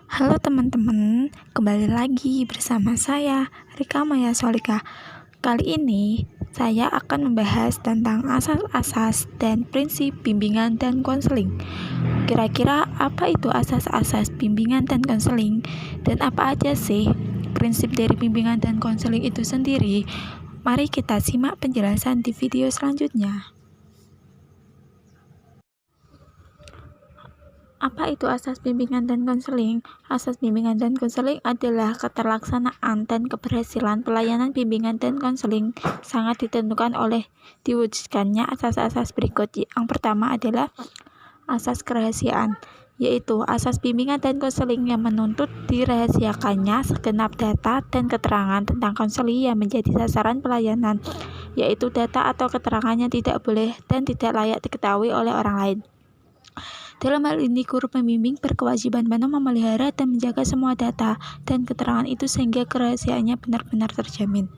Halo teman-teman, kembali lagi bersama saya Rika Maya Solika. Kali ini saya akan membahas tentang asas-asas dan prinsip bimbingan dan konseling. Kira-kira apa itu asas-asas bimbingan dan konseling, dan apa aja sih prinsip dari bimbingan dan konseling itu sendiri? Mari kita simak penjelasan di video selanjutnya. Apa itu asas bimbingan dan konseling? Asas bimbingan dan konseling adalah keterlaksanaan dan keberhasilan pelayanan bimbingan dan konseling sangat ditentukan oleh diwujudkannya asas-asas berikut. Yang pertama adalah asas kerahasiaan, yaitu asas bimbingan dan konseling yang menuntut dirahasiakannya segenap data dan keterangan tentang konseling yang menjadi sasaran pelayanan, yaitu data atau keterangannya tidak boleh dan tidak layak diketahui oleh orang lain. Dalam hal ini, guru pembimbing berkewajiban penuh memelihara dan menjaga semua data dan keterangan itu sehingga kerahasiaannya benar-benar terjamin.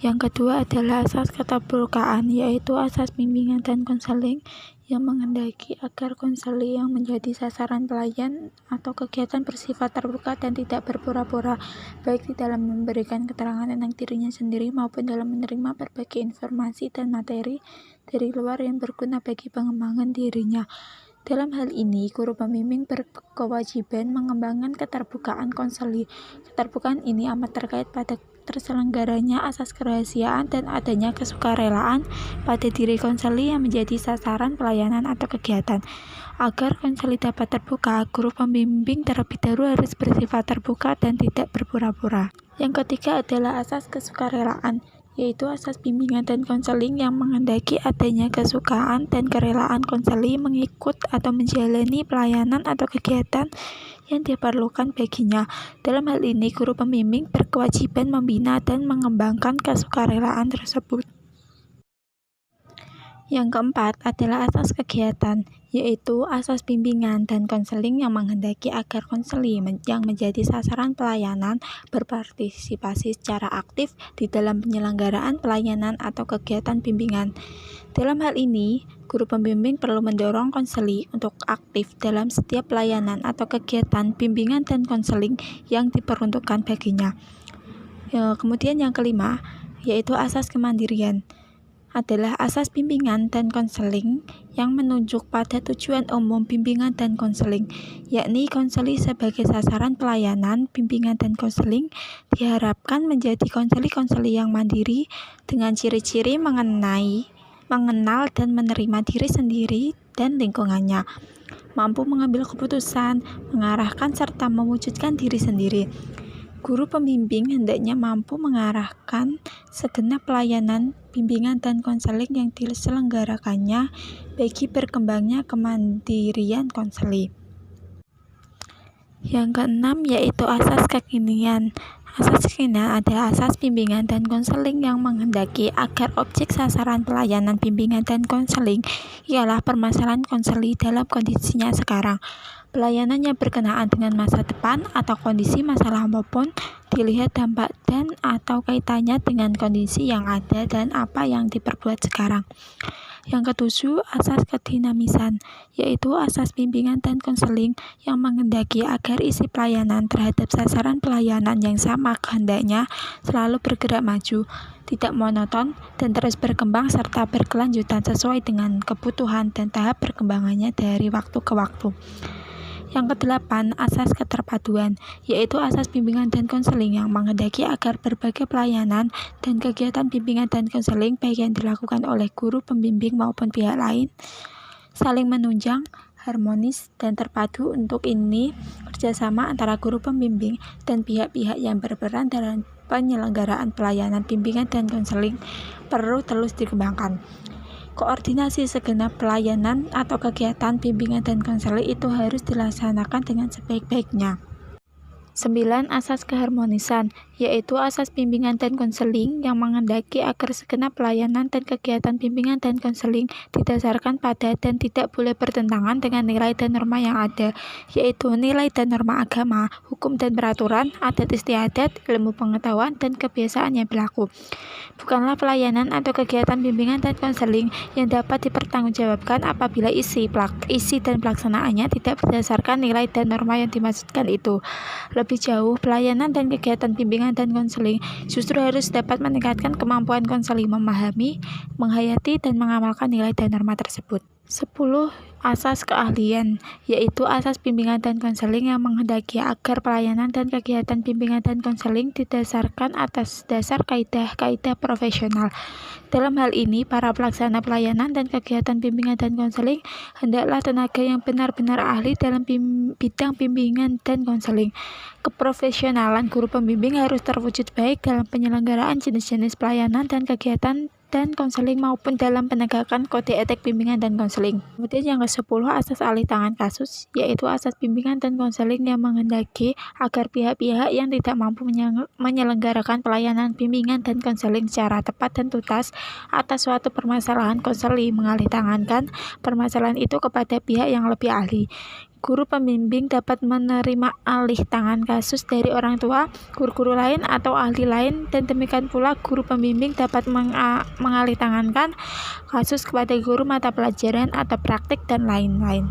Yang kedua adalah asas keterbukaan, yaitu asas bimbingan dan konseling yang menghendaki agar konseling yang menjadi sasaran pelayan atau kegiatan bersifat terbuka dan tidak berpura-pura, baik di dalam memberikan keterangan tentang dirinya sendiri maupun dalam menerima berbagai informasi dan materi dari luar yang berguna bagi pengembangan dirinya. Dalam hal ini, guru pembimbing berkewajiban mengembangkan keterbukaan konseling. Keterbukaan ini amat terkait pada terselenggaranya asas kerahasiaan dan adanya kesukarelaan pada diri konseling yang menjadi sasaran pelayanan atau kegiatan. Agar konseling dapat terbuka, guru pembimbing terlebih dahulu harus bersifat terbuka dan tidak berpura-pura. Yang ketiga adalah asas kesukarelaan, yaitu asas bimbingan dan konseling yang menghendaki adanya kesukaan dan kerelaan konseling mengikut atau menjalani pelayanan atau kegiatan yang diperlukan baginya. Dalam hal ini, guru pembimbing berkewajiban membina dan mengembangkan kesukarelaan tersebut. Yang keempat adalah asas kegiatan, yaitu asas bimbingan dan konseling yang menghendaki agar konseling yang menjadi sasaran pelayanan berpartisipasi secara aktif di dalam penyelenggaraan pelayanan atau kegiatan bimbingan. Dalam hal ini, guru pembimbing perlu mendorong konseling untuk aktif dalam setiap pelayanan atau kegiatan bimbingan dan konseling yang diperuntukkan baginya. Kemudian yang kelima, yaitu asas kemandirian, adalah asas bimbingan dan konseling yang menunjuk pada tujuan umum bimbingan dan konseling, yakni konseling sebagai sasaran pelayanan bimbingan dan konseling diharapkan menjadi konseling yang mandiri dengan ciri-ciri mengenal dan menerima diri sendiri dan lingkungannya, mampu mengambil keputusan, mengarahkan serta mewujudkan diri sendiri. Guru pembimbing hendaknya mampu mengarahkan segenap pelayanan bimbingan dan konseling yang diselenggarakannya bagi berkembangnya kemandirian konseling. Yang keenam yaitu asas kekinian. Asas kekinian adalah asas bimbingan dan konseling yang menghendaki agar objek sasaran pelayanan bimbingan dan konseling ialah permasalahan konseling dalam kondisinya sekarang. Pelayanan yang berkenaan dengan masa depan atau kondisi masalah maupun dilihat dampak dan atau kaitannya dengan kondisi yang ada dan apa yang diperbuat sekarang. Yang ketujuh, asas kedinamisan, yaitu asas bimbingan dan konseling yang menghendaki agar isi pelayanan terhadap sasaran pelayanan yang sama kehendaknya selalu bergerak maju, tidak monoton, dan terus berkembang serta berkelanjutan sesuai dengan kebutuhan dan tahap perkembangannya dari waktu ke waktu. Yang kedelapan, asas keterpaduan, yaitu asas bimbingan dan konseling yang menghendaki agar berbagai pelayanan dan kegiatan bimbingan dan konseling baik yang dilakukan oleh guru pembimbing maupun pihak lain saling menunjang, harmonis, dan terpadu. Untuk ini, kerjasama antara guru pembimbing dan pihak-pihak yang berperan dalam penyelenggaraan pelayanan bimbingan dan konseling perlu terus dikembangkan. Koordinasi segenap pelayanan atau kegiatan bimbingan dan konseling itu harus dilaksanakan dengan sebaik-baiknya. 9. Asas keharmonisan, yaitu asas bimbingan dan konseling yang menghendaki agar segenap pelayanan dan kegiatan bimbingan dan konseling didasarkan pada dan tidak boleh bertentangan dengan nilai dan norma yang ada, yaitu nilai dan norma agama, hukum dan peraturan, adat istiadat, ilmu pengetahuan, dan kebiasaan yang berlaku. Bukanlah pelayanan atau kegiatan bimbingan dan konseling yang dapat dipertanggungjawabkan apabila isi dan pelaksanaannya tidak berdasarkan nilai dan norma yang dimaksudkan itu. Lebih jauh, pelayanan dan kegiatan bimbingan dan konseling justru harus dapat meningkatkan kemampuan konseling memahami, menghayati, dan mengamalkan nilai dan norma tersebut. 10. Asas keahlian, yaitu asas bimbingan dan konseling yang menghendaki agar pelayanan dan kegiatan bimbingan dan konseling didasarkan atas dasar kaidah-kaidah profesional. Dalam hal ini, para pelaksana pelayanan dan kegiatan bimbingan dan konseling hendaklah tenaga yang benar-benar ahli dalam bidang bimbingan dan konseling. Keprofesionalan guru pembimbing harus terwujud baik dalam penyelenggaraan jenis-jenis pelayanan dan kegiatan dan konseling maupun dalam penegakan kode etik bimbingan dan konseling. Kemudian yang ke-10, asas alih tangan kasus, yaitu asas bimbingan dan konseling yang menghendaki agar pihak-pihak yang tidak mampu menyelenggarakan pelayanan bimbingan dan konseling secara tepat dan tuntas atas suatu permasalahan konseling mengalih tangankan permasalahan itu kepada pihak yang lebih ahli. Guru pembimbing dapat menerima alih tangan kasus dari orang tua, guru-guru lain, atau ahli lain, dan demikian pula guru pembimbing dapat mengalih tangankan kasus kepada guru mata pelajaran atau praktik dan lain-lain.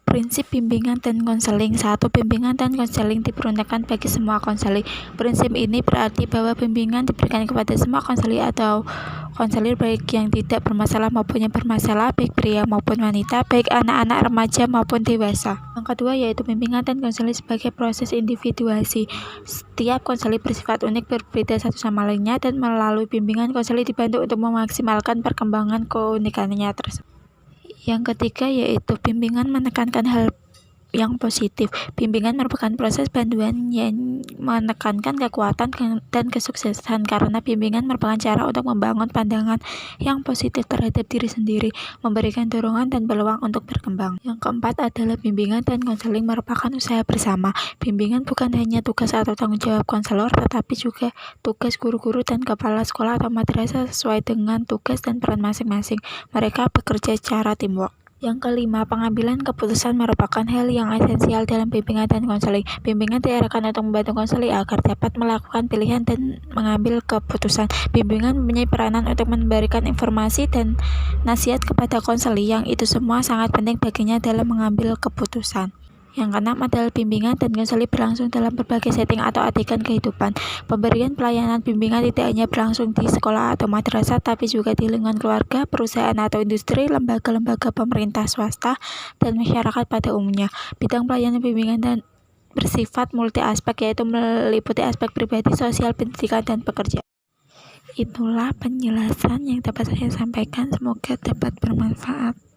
Prinsip bimbingan dan konseling. 1. Bimbingan dan konseling diperuntukkan bagi semua konseling. Prinsip ini berarti bahwa bimbingan diberikan kepada semua konseling atau konselir baik yang tidak bermasalah maupun yang bermasalah, baik pria maupun wanita, baik anak-anak, remaja maupun dewasa. Yang kedua yaitu bimbingan dan konseling sebagai proses individuasi. Setiap konseling bersifat unik, berbeda satu sama lainnya, dan melalui bimbingan konseling dibantu untuk memaksimalkan perkembangan keunikannya tersebut. Yang ketiga yaitu bimbingan menekankan hal yang positif. Bimbingan merupakan proses bantuan yang menekankan kekuatan dan kesuksesan karena bimbingan merupakan cara untuk membangun pandangan yang positif terhadap diri sendiri, memberikan dorongan dan peluang untuk berkembang. Yang keempat adalah bimbingan dan konseling merupakan usaha bersama. Bimbingan bukan hanya tugas atau tanggung jawab konselor, tetapi juga tugas guru-guru dan kepala sekolah atau madrasah sesuai dengan tugas dan peran masing-masing. Mereka bekerja secara teamwork. Yang kelima, pengambilan keputusan merupakan hal yang esensial dalam bimbingan dan konseling. Bimbingan diarahkan untuk membantu konseling agar dapat melakukan pilihan dan mengambil keputusan. Bimbingan mempunyai peranan untuk memberikan informasi dan nasihat kepada konseling yang itu semua sangat penting baginya dalam mengambil keputusan. Yang keenam adalah bimbingan dan konseling berlangsung dalam berbagai setting atau adegan kehidupan. Pemberian pelayanan bimbingan tidak hanya berlangsung di sekolah atau madrasah, tapi juga di lingkungan keluarga, perusahaan atau industri, lembaga-lembaga pemerintah swasta, dan masyarakat pada umumnya. Bidang pelayanan bimbingan dan bersifat multi aspek, yaitu meliputi aspek pribadi, sosial, pendidikan, dan pekerjaan. Itulah penjelasan yang dapat saya sampaikan, semoga dapat bermanfaat.